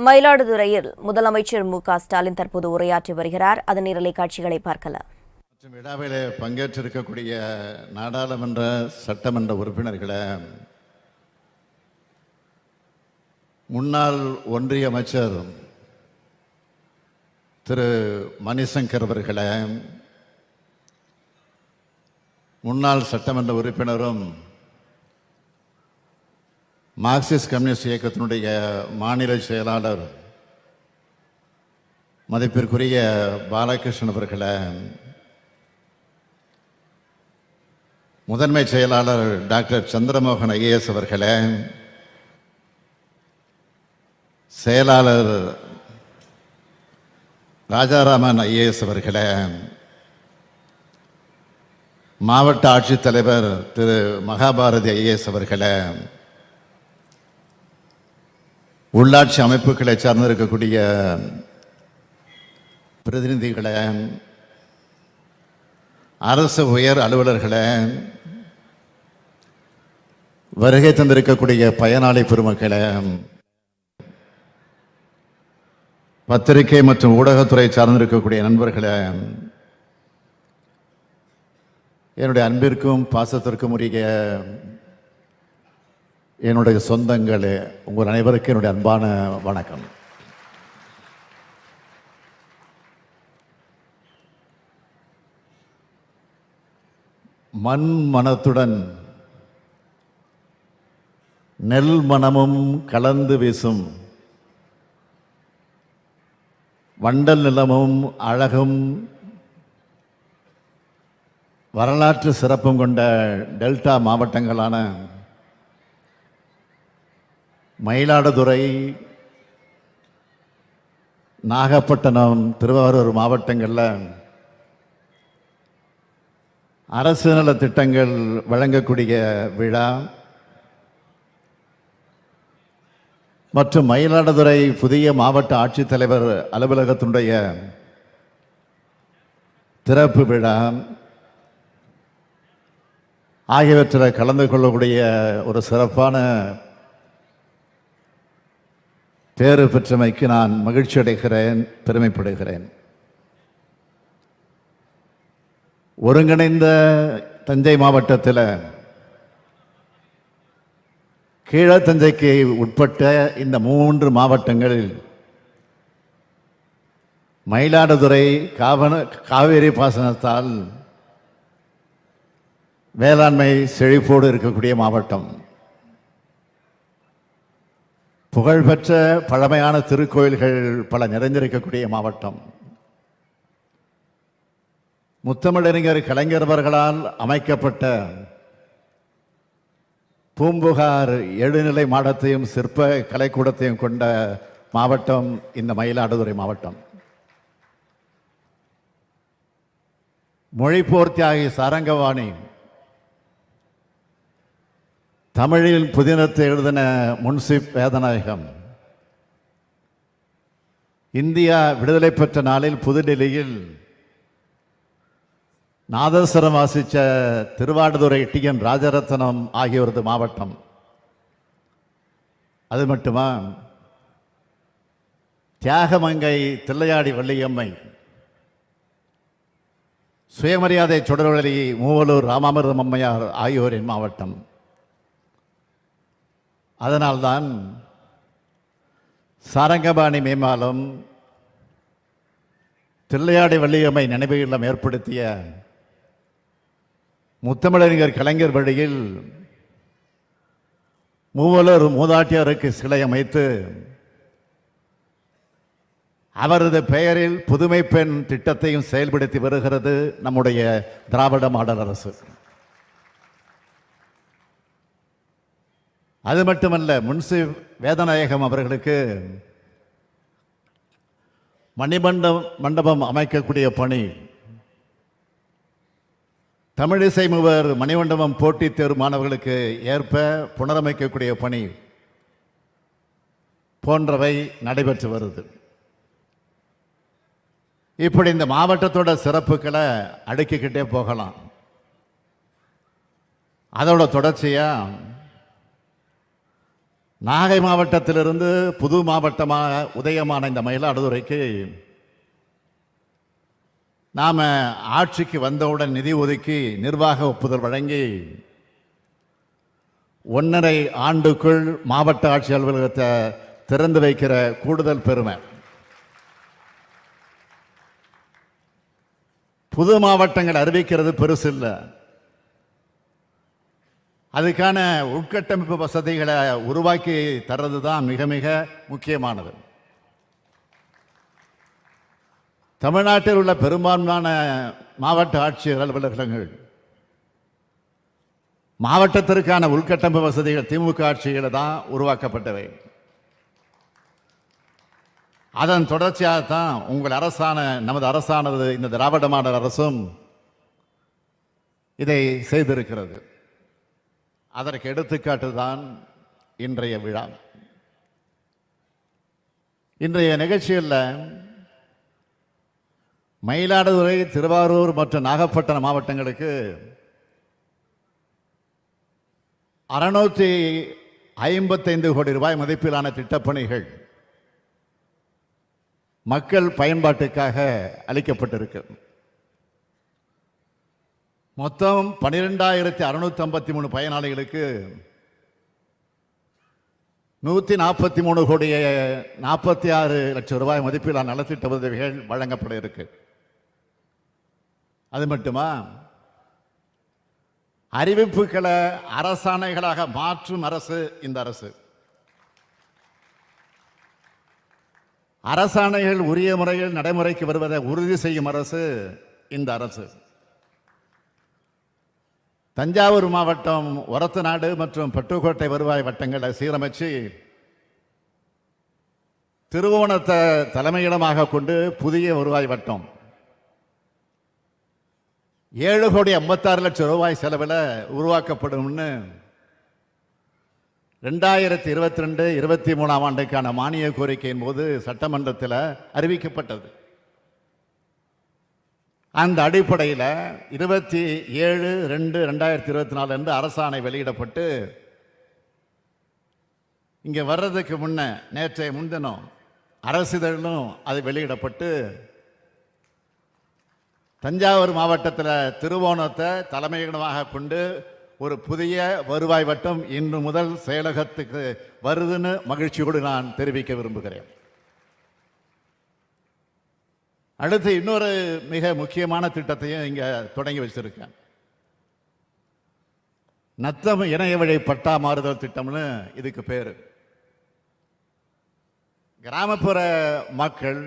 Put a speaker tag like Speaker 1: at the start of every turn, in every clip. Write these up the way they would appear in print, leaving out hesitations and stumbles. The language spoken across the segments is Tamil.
Speaker 1: மயிலாடுதுறையில் முதலமைச்சர் ஸ்டாலின் தற்போது உரையாற்றி வருகிறார். அதன் நேரலை காட்சிகளை பார்க்கலாம்.
Speaker 2: விழாவில் பங்கேற்றிருக்கக்கூடிய நாடாளுமன்ற சட்டமன்ற உறுப்பினர்களை, முன்னாள் ஒன்றிய அமைச்சர் திரு மணிசங்கர் அவர்களை, முன்னாள் சட்டமன்ற உறுப்பினரும் மார்க்சிஸ்ட் கம்யூனிஸ்ட் இயக்கத்தினுடைய மாநில செயலாளர் மதிப்பிற்குரிய பாலகிருஷ்ணன் அவர்களை, முதன்மை செயலாளர் டாக்டர் சந்திரமோகன் ஐஏஎஸ் அவர்களை, செயலாளர் ராஜாராமன் ஐஏஎஸ் அவர்களை, மாவட்ட ஆட்சித்தலைவர் திரு மகாபாரதி ஐஏஎஸ் அவர்களை, உள்ளாட்சி அமைப்புகளை சார்ந்திருக்கக்கூடிய பிரதிநிதிகளை, அரசு உயர் அலுவலர்களை, வருகை தந்திருக்கக்கூடிய பயனாளி பெருமக்களை, பத்திரிகை மற்றும் ஊடகத்துறை சார்ந்திருக்கக்கூடிய நண்பர்களை, என்னுடைய அன்பிற்கும் பாசத்திற்கும் உரிய என்னுடைய சொந்தங்கள், உங்கள் அனைவருக்கும் என்னுடைய அன்பான வணக்கம். மண் மனத்துடன் நெல் மனமும் கலந்து வீசும் வண்டல் நிலமும் அழகும் வரலாற்று சிறப்பும் கொண்ட டெல்டா மாவட்டங்களான மயிலாடுதுறை, நாகப்பட்டினம், திருவாரூர் மாவட்டங்களில் அரசு நல திட்டங்கள் வழங்கக்கூடிய விழா மற்றும் மயிலாடுதுறை புதிய மாவட்ட ஆட்சித்தலைவர் அலுவலகத்தினுடைய திறப்பு விழா ஆகியவற்றில் கலந்து கொள்ளக்கூடிய ஒரு சிறப்பான பேறு பெற்றமைக்கு நான் மகிழ்ச்சி அடைகிறேன், பெருமைப்படுகிறேன். ஒருங்கிணைந்த தஞ்சை மாவட்டத்தில் கீழத்தஞ்சைக்கு உட்பட்ட இந்த 3 மாவட்டங்களில் மயிலாடுதுறை காவேரி பாசனத்தால் வேளாண்மை செழிப்போடு இருக்கக்கூடிய மாவட்டம். புகழ்பெற்ற பழமையான திருக்கோயில்கள் பல நிறைந்திருக்கக்கூடிய மாவட்டம். முத்தமிழறிஞர் கலைஞர் அவர்களால் அமைக்கப்பட்ட பூம்புகார் எழுநிலை மாடத்தையும் சிற்ப கலைக்கூடத்தையும் கொண்ட மாவட்டம் இந்த மயிலாடுதுறை மாவட்டம். மொழிப்போர் தியாகி சாரங்கவாணி தமிழில் புதினத்தை எழுதின முன்சிப் வேதநாயகம் இந்தியா விடுதலை பெற்ற நாளில் புதுடெல்லியில் நாதஸ்வரம் வாசித்த திருவாடுதுறை டிஎன் ராஜரத்னம் ஆகியோரது மாவட்டம். அது மட்டுமா, தியாகமங்கை தில்லையாடி வள்ளியம்மை, சுயமரியாதை சுடர்வழி மூவலூர் ராமாமிர்தம் அம்மையார் ஆகியோரின் மாவட்டம். அதனால்தான் சாரங்கபாணி மேம்பாலம், தில்லையாடி வள்ளியம்மை நினைவு இல்லம் ஏற்படுத்திய முத்தமிழறிஞர் கலைஞர் வழியில் மூவலூர் மூதாட்டியாருக்கு சிலை அமைத்து அவரது பெயரில் புதுமை பெண் திட்டத்தையும் செயல்படுத்தி வருகிறது நம்முடைய திராவிட மாடல் அரசு. அது மட்டுமல்ல, முன்சிப் வேதநாயகம் அவர்களுக்கு மணிமண்டபம் அமைக்கக்கூடிய பணி, தமிழிசை மூவர் மணிமண்டபம் போட்டித் தேர்வு மாணவர்களுக்கு ஏற்ப புனரமைக்கக்கூடிய பணி போன்றவை நடைபெற்று வருது. இப்படி இந்த மாவட்டத்தோட சிறப்புகளை அடுக்கிக்கிட்டே போகலாம். அதோட தொடர்ச்சியா நாகை மாவட்டத்திலிருந்து புது மாவட்டமாக உதயமான இந்த மயிலாடுதுறைக்கு நாம ஆட்சிக்கு வந்தவுடன் நிதி ஒதுக்கி நிர்வாக ஒப்புதல் வழங்கி 1.5 ஆண்டுக்குள் மாவட்ட ஆட்சி அலுவலகத்தை திறந்து வைக்கிற கூடுதல் பெருமை. புது மாவட்டங்கள் அறிவிக்கிறது பெருசு இல்லை, அதுக்கான உட்கட்டமைப்பு வசதிகளை உருவாக்கி தர்றது தான் மிக மிக முக்கியமானது. தமிழ்நாட்டில் உள்ள பெரும்பான்மையான மாவட்ட ஆட்சியர் அலுவலகங்கள் மாவட்டத்திற்கான உள்கட்டமைப்பு வசதிகள் திமுக ஆட்சியில் தான் உருவாக்கப்பட்டவை. அதன் தொடர்ச்சியாகத்தான் உங்கள் நமது அரசானது இந்த திராவிட மாடல் அரசும் இதை செய்திருக்கிறது. அதற்கு எடுத்துக்காட்டு தான் இன்றைய விழா. இன்றைய நிகழ்ச்சியில் மயிலாடுதுறை, திருவாரூர் மற்றும் நாகப்பட்டினம் மாவட்டங்களுக்கு 655 கோடி ரூபாய் மதிப்பிலான திட்டப்பணிகள் மக்கள் பயன்பாட்டுக்காக அளிக்கப்பட்டிருக்கு. மொத்தம் 12,653 பயனாளிகளுக்கு 143 கோடி 46 லட்சம் ரூபாய் மதிப்பிலான நலத்திட்ட உதவிகள் வழங்கப்பட இருக்கு. அது மட்டுமா, அறிவிப்புகளை அரசாணைகளாக மாற்றும் அரசு இந்த அரசு. அரசாணைகள் உரிய முறையில் நடைமுறைக்கு வருவதை உறுதி செய்யும் அரசு இந்த அரசு. தஞ்சாவூர் மாவட்டம் ஒரத்தநாடு மற்றும் பட்டுக்கோட்டை வருவாய் வட்டங்களை சீரமைச்சு திருவோணத்தை தலைமையிடமாக கொண்டு புதிய வருவாய் வட்டம் 7 கோடி 56 லட்சம் ரூபாய் செலவில் உருவாக்கப்படும்னு 2022-23 ஆண்டுக்கான மானிய கோரிக்கையின் போது சட்டமன்றத்தில் அறிவிக்கப்பட்டது. அந்த அடிப்படையில் 27/2/2024 அன்று அரசாணை வெளியிடப்பட்டு இங்கே வர்றதுக்கு நேற்றைய முன்தினம் அரசிதழும் அது வெளியிடப்பட்டு தஞ்சாவூர் மாவட்டத்தில் திருவோணத்தை தலைமையிடமாக கொண்டு ஒரு புதிய வருவாய் வட்டம் இன்று முதல் செயலகத்துக்கு வருதுன்னு மகிழ்ச்சியோடு நான் தெரிவிக்க விரும்புகிறேன். அடுத்து இன்னொரு மிக முக்கியமான திட்டத்தையும் இங்கே தொடங்கி வச்சிருக்கேன். நத்தம் இணைய வழி பட்டா மாறுதல் திட்டம்னு இதுக்கு பேர். கிராமப்புற மக்கள்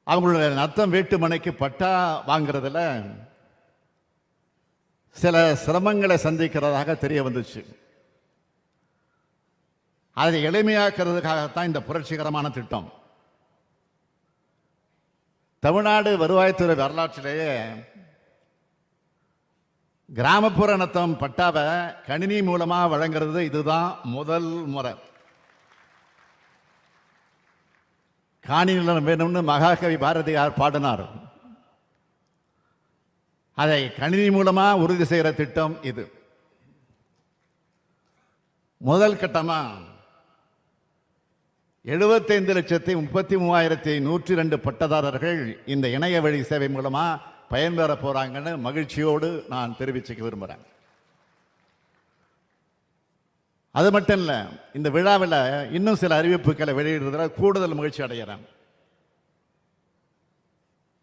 Speaker 2: அவங்களுடைய நத்தம் வீட்டு மனைக்கு பட்டா வாங்கிறதுல சில சிரமங்களை சந்திக்கிறதாக தெரிய வந்துச்சு. அதை எளிமையாக்குறதுக்காகத்தான் இந்த புரட்சிகரமான திட்டம். தமிழ்நாடு வருவாய்த்துறை வரலாற்றிலேயே கிராமப்புற நத்தம் பட்டாவை கணினி மூலமாக வழங்குறது இதுதான் முதல் முறை. காணி நிலம் வேணும்னு மகாகவி பாரதியார் பாடினார். அதை கணினி மூலமாக உறுதி செய்கிற திட்டம் இது. முதல் கட்டமாக 75,33,102 பட்டதாரர்கள் இந்த இணைய வழி சேவை மூலமாக பயன்பெற போகிறாங்கன்னு மகிழ்ச்சியோடு நான் தெரிவிச்சுக்க விரும்புகிறேன். அது மட்டும் இல்லை, இந்த விழாவில் இன்னும் சில அறிவிப்புகளை வெளியிடுறதுல கூடுதல் மகிழ்ச்சி அடைகிறேன்.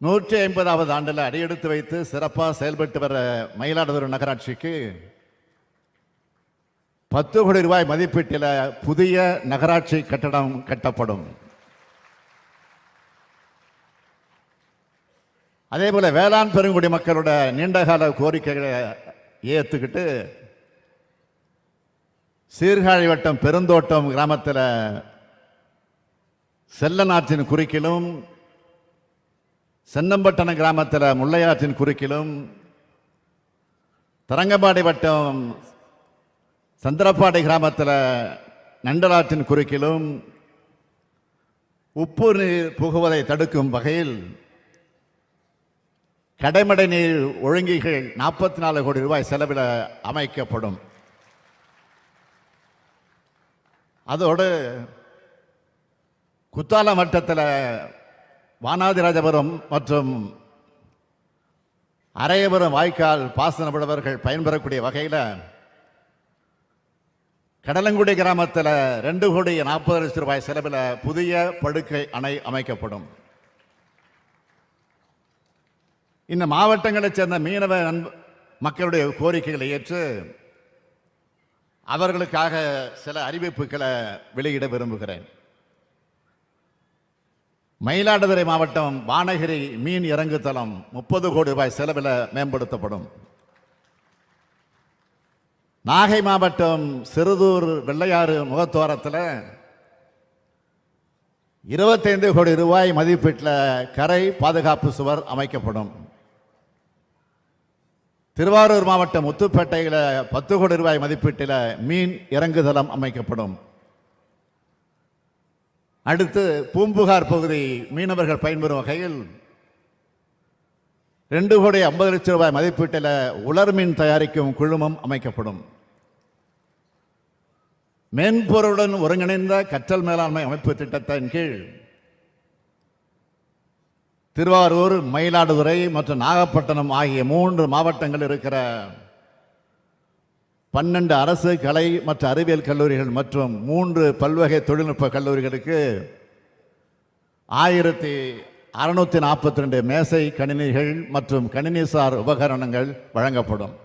Speaker 2: 150வது ஆண்டில் அடியெடுத்து வைத்து சிறப்பாக செயல்பட்டு வர மயிலாடுதுறை நகராட்சிக்கு 10 கோடி ரூபாய் மதிப்பீட்டில் புதிய நகராட்சி கட்டடம் கட்டப்படும். அதே போல வேளாண் பெருங்குடி மக்களோட நீண்டகால கோரிக்கைகளை ஏற்றுக்கிட்டு சீர்காழி வட்டம் பெருந்தோட்டம் கிராமத்தில் செல்லநாற்றின் குறுக்கிலும், சென்னம்பட்டணம் கிராமத்தில் முல்லையாற்றின் குறுக்கிலும், தரங்கம்பாடி வட்டம் சந்திரப்பாடி கிராமத்தில் நண்டலாற்றின் குறுக்கிலும் உப்பு நீர் புகுவதை தடுக்கும் வகையில் கடைமடை நீர் ஒழுங்கிகள் 44 கோடி ரூபாய் செலவில் அமைக்கப்படும். அதோடு குத்தாலம் வட்டத்தில் வானாதிராஜபுரம் மற்றும் அரையபுரம் வாய்க்கால் பாசன விடவர்கள் பயன்பெறக்கூடிய வகையில் கடலங்குடி கிராமத்தில் 2,40,00,000 செலவில் புதிய படுக்கை அணை அமைக்கப்படும். இந்த மாவட்டங்களைச் சேர்ந்த மீனவ மக்களுடைய கோரிக்கைகளை ஏற்று அவர்களுக்காக சில அறிவிப்புகளை வெளியிட விரும்புகிறேன். மயிலாடுதுறை மாவட்டம் வானகிரி மீன் இறங்குதளம் 30 கோடி ரூபாய் செலவில் மேம்படுத்தப்படும். நாகை மாவட்டம் சிறுதூர் வெள்ளையாறு முகத்துவாரத்தில் 25 கோடி ரூபாய் மதிப்பீட்டில் கரை பாதுகாப்பு சுவர் அமைக்கப்படும். திருவாரூர் மாவட்டம் முத்துப்பேட்டையில் 10 கோடி ரூபாய் மதிப்பீட்டில் மீன் இறங்குதளம் அமைக்கப்படும். அடுத்து பூம்புகார் பகுதி மீனவர்கள் பயன்பெறும் வகையில் 2,50,00,000 ரூபாய் மதிப்பீட்டில் உலர் மீன் தயாரிக்கும் குழுமம் அமைக்கப்படும். மென்பொருளுடன் ஒருங்கிணைந்த கற்றல் மேலாண்மை அமைப்பு திட்டத்தின் கீழ் திருவாரூர், மயிலாடுதுறை மற்றும் நாகப்பட்டினம் ஆகிய 3 மாவட்டங்கள் இருக்கிற 12 அரசு கலை மற்றும் அறிவியல் கல்லூரிகள் மற்றும் 3 பல்வகை தொழில்நுட்ப கல்லூரிகளுக்கு 1642 மேசை கணினிகள் மற்றும் கணினிசார் உபகரணங்கள் வழங்கப்படும்.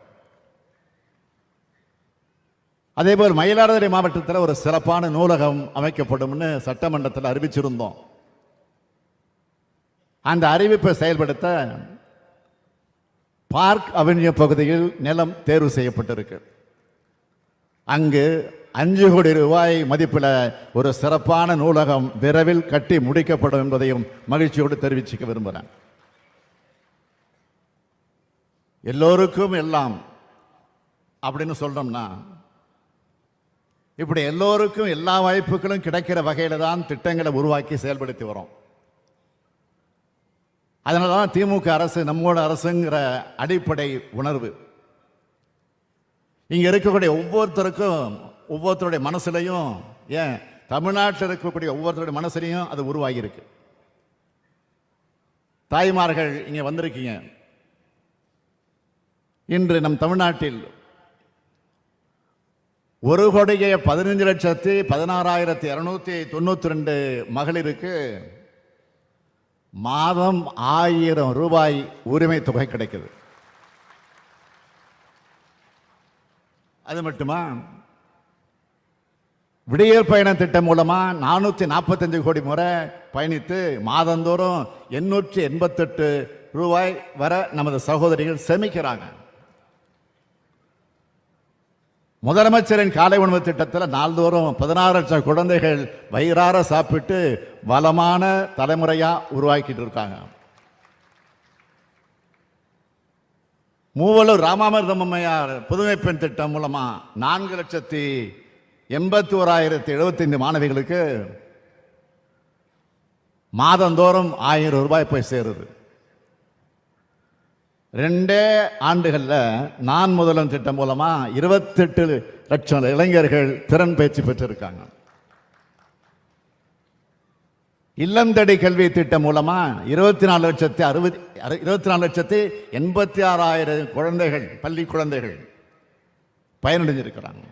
Speaker 2: அதேபோல் மயிலாடுதுறை மாவட்டத்தில் ஒரு சிறப்பான நூலகம் அமைக்கப்படும்னு சட்டமன்றத்தில் அறிவிச்சிருந்தோம். அந்த அறிவிப்பை செயல்படுத்த பார்க் அவென்யூ பகுதியில் நிலம் தேர்வு செய்யப்பட்டிருக்கு. அங்கு 5 கோடி ரூபாய் மதிப்பில் ஒரு சிறப்பான நூலகம் விரைவில் கட்டி முடிக்கப்படும் என்பதையும் மகிழ்ச்சியோடு தெரிவிச்சுக்க விரும்புகிறேன். எல்லோருக்கும் எல்லாம் அப்படின்னு சொல்றோம்னா, இப்படி எல்லோருக்கும் எல்லா வாய்ப்புகளும் கிடைக்கிற வகையில் தான் திட்டங்களை உருவாக்கி செயல்படுத்தி வரோம். அதனால தான் திமுக அரசு நம்மோட அரசுங்கிற அடிப்படை உணர்வு இங்கே இருக்கக்கூடிய ஒவ்வொருத்தருடைய மனசுலையும், ஏன் தமிழ்நாட்டில் இருக்கக்கூடிய ஒவ்வொருத்தருடைய மனசுலையும் அது உருவாகி இருக்கு. தாய்மார்கள் இங்கே வந்திருக்கீங்க. இன்று நம் தமிழ்நாட்டில் 1,15,16,292 மகளிருக்கு மாதம் 1000 ரூபாய் உரிமை தொகை கிடைக்குது. அது மட்டுமா, விடியல் பயண திட்டம் மூலமா 445 கோடி முறை பயணித்து மாதந்தோறும் 888 ரூபாய் வர நமது சகோதரிகள் சேமிக்கிறாங்க. முதலமைச்சரின் காலை உணவு திட்டத்தில் நாள்தோறும் 16 லட்சம் குழந்தைகள் வயிறார சாப்பிட்டு வளமான தலைமுறையா உருவாக்கிட்டு இருக்காங்க. மூவலூர் ராமாமிர்தம் அம்மையார் புதுமை பெண் திட்டம் மூலமா 4,81,075 மாணவிகளுக்கு மாதந்தோறும் 1000 ரூபாய் போய் சேருது. 2 ஆண்டுகளில் நான் முதல்வன் திட்டம் மூலமா 28 லட்சம் இளைஞர்கள் திறன் பயிற்சி பெற்றிருக்காங்க. இல்லம் தேடி கல்வி திட்டம் மூலமா 24,86,086 குழந்தைகள், பள்ளி குழந்தைகள் பயனடைஞ்சிருக்கிறாங்க.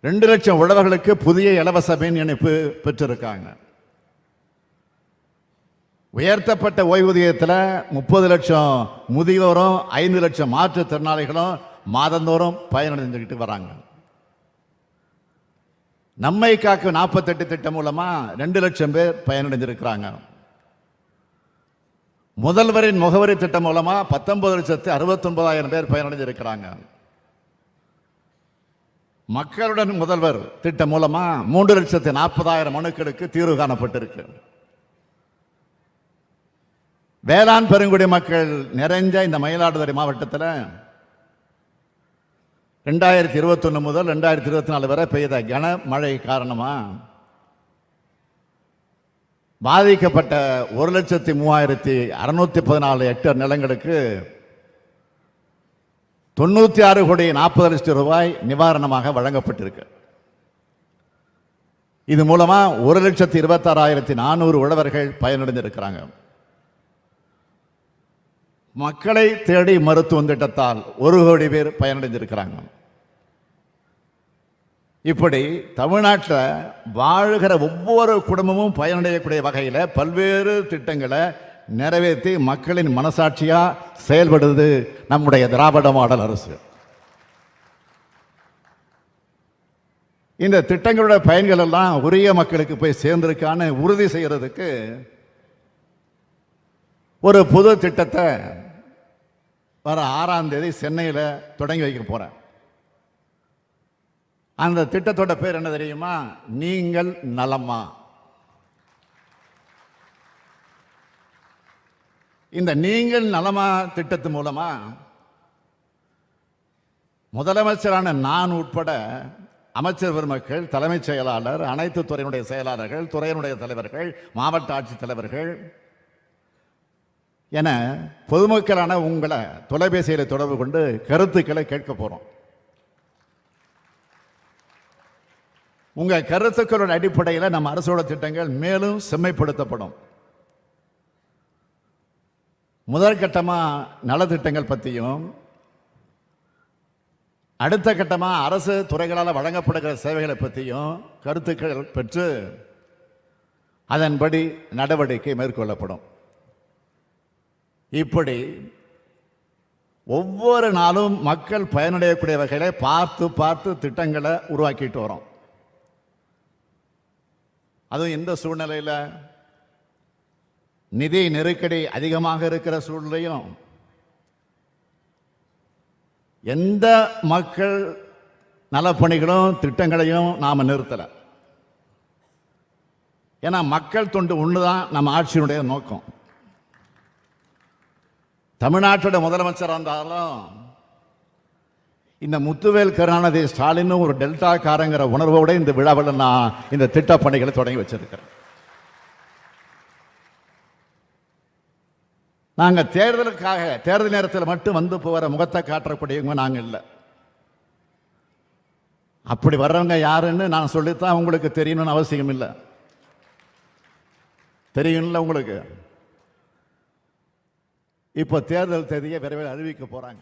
Speaker 2: 2 லட்சம் உழவர்களுக்கு புதிய இலவச மின் இணைப்பு பெற்றிருக்காங்க. உயர்த்தப்பட்ட ஓய்வூதியத்தில் 30 லட்சம் முதியோரும் 5 லட்சம் மாற்றுத்திறனாளிகளும் மாதந்தோறும் பயனடைந்துக்கிட்டு வராங்க. நம்மை காக்கும் 48 திட்டம் மூலமா 2 லட்சம் பேர் பயனடைஞ்சிருக்கிறாங்க. முதல்வரின் முகவரி திட்டம் மூலமா 19,69,000 பேர் பயனடைஞ்சிருக்கிறாங்க. மக்களுடன் முதல்வர் திட்டம் மூலமா 3,40,000 மனுக்களுக்கு தீர்வு காணப்பட்டிருக்கு. வேளாண் பெருங்குடி மக்கள் நிறைஞ்ச இந்த மயிலாடுதுறை மாவட்டத்தில் 2021 முதல் 2024 வரை பெய்த கனமழை காரணமா பாதிக்கப்பட்ட 1,03,614 ஹெக்டேர் நிலங்களுக்கு 96,40,00,000 ரூபாய் நிவாரணமாக வழங்கப்பட்டிருக்கு. இது மூலமா 1,26,400 உழவர்கள் பயனடைந்திருக்கிறாங்க. மக்களை தேடி மருத்துவம் திட்டத்தால் 1 கோடி பேர் பயனடைந்திருக்கிறாங்க. இப்படி தமிழ்நாட்டில் வாழ்கிற ஒவ்வொரு குடும்பமும் பயனடையக்கூடிய வகையில் பல்வேறு திட்டங்களை நிறைவேற்றி மக்களின் மனசாட்சியா செயல்படுது நம்முடைய திராவிட மாடல் அரசு. இந்த திட்டங்களுடைய பயன்கள் எல்லாம் உரிய மக்களுக்கு போய் சேர்ந்திருக்கான்னு உறுதி செய்யறதுக்கு ஒரு புது திட்டத்தை வர 6ஆம் தேதி சென்னையில் தொடங்கி வைக்க போறேன். அந்த திட்டத்தோட பேர் என்ன தெரியுமா? நீங்கள் நலமா. இந்த நீங்கள் நலமா திட்டத்து மூலமா முதலமைச்சரான நான் உட்பட அமைச்சர் பெருமக்கள், தலைமைச் செயலாளர், அனைத்து துறையினுடைய செயலாளர்கள், துறையினுடைய தலைவர்கள், மாவட்ட ஆட்சித் தலைவர்கள் என பொதுமக்களான உங்களை தொலைபேசியில் தொடர்பு கொண்டு கருத்துக்களை கேட்க போறோம். உங்க கருத்துக்களோட அடிப்படையில் நம்ம அரசோட திட்டங்கள் மேலும் செம்மைப்படுத்தப்படும். முதற்கட்டமா நலத்திட்டங்கள் பற்றியும், அடுத்த கட்டமாக அரசு துறைகளால் வழங்கப்படுகிற சேவைகளை பற்றியும் கருத்துக்கள் பெற்று அதன்படி நடவடிக்கை மேற்கொள்ளப்படும். இப்படி ஒவ்வொரு நாளும் மக்கள் பயனடையக்கூடிய வகைகளை பார்த்து பார்த்து திட்டங்களை உருவாக்கிட்டு வரோம். அதுவும் இந்த சூழ்நிலையில் நிதி நெருக்கடி அதிகமாக இருக்கிற சூழ்நிலையும் எந்த மக்கள் நலப்பணிகளும் திட்டங்களையும் நாம் நிறுத்தலை. ஏன்னா மக்கள் தொண்டு ஒன்றுதான் நம்ம ஆட்சியினுடைய நோக்கம். தமிழ்நாட்டோட முதலமைச்சராக இருந்தாலும் இந்த முத்துவேல் கருணாநிதி ஸ்டாலின் ஒரு டெல்டா காரங்கிற உணர்வோட இந்த விழாவில் நான் இந்த திட்ட பணிகளை தொடங்கி வச்சிருக்கிறேன். நாங்கள் தேர்தலுக்காக தேர்தல் நேரத்தில் மட்டும் வந்து போகிற முகத்தை காட்டக்கூடியவங்க நாங்கள் இல்லை. அப்படி வர்றவங்க யாருன்னு நான் சொல்லித்தான் உங்களுக்கு தெரியணும்னு அவசியம் இல்லை. தெரியும்ல உங்களுக்கு. இப்போ தேர்தல் தேதியை விரைவில் அறிவிக்க போறாங்க.